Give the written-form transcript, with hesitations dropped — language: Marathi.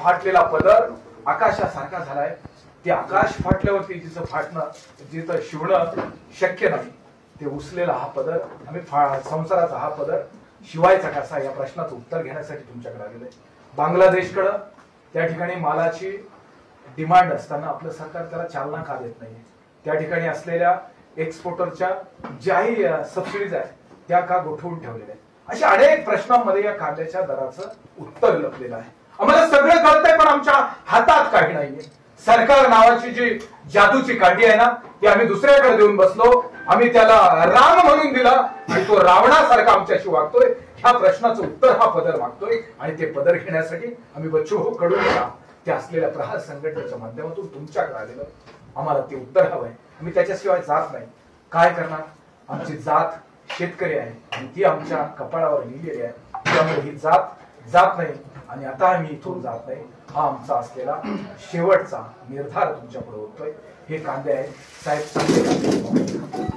फाटलेला पदर आकाशासारखा झालाय. ते आकाश फाटल्यावरती जिचं फाटणं, जिथं शिवणं शक्य नाही, ते उचलेला हा पदर, आम्ही संसाराचा हा पदर शिवायचा कसा या प्रश्नाचं उत्तर घेण्यासाठी तुमच्याकडे आलेलं आहे. बांगलादेशकडं त्या ठिकाणी मालाची डिमांड असताना आपलं सरकार त्याला चालना का देत नाहीये? त्या ठिकाणी असलेल्या एक्सपोर्टरच्या ज्याही सबसिडीज आहेत त्या का गोठवून ठेवलेल्या आहेत? अशा अनेक प्रश्नांमध्ये या कांद्याच्या दराचं उत्तर लपलेलं आहे. आम्हाला सगळं कळतंय पण आमच्या हातात काही नाहीये. सरकार नावाची जी जादूची काठी आहे ना, ती आम्ही दुसऱ्याकडे देऊन बसलो. आम्ही त्याला राम म्हणून दिला आणि तो रावणासारखा आमच्याशी वागतोय. ह्या प्रश्नाचं उत्तर हा पदर मागतोय आणि ते पदर घेण्यासाठी आम्ही बच्चूभाऊ कडूंच्या त्या असलेल्या प्रहार संघटनेच्या माध्यमातून तुमच्याकडे आलेलो. आम्हाला ते उत्तर हवंय. आम्ही त्याच्याशिवाय जात नाही. काय करणार? आमची जात शेतकरी आहे आणि ती आमच्या कपाळावर लिहिलेली आहे. त्यामुळे ही जात जात नाही आणि आता आम्ही इथून जात नाही. हा आमचा असलेला शेवटचा निर्धार तुमच्यापुढे होतोय. हे कांदे आहेत साहेब, चांगले कांदे.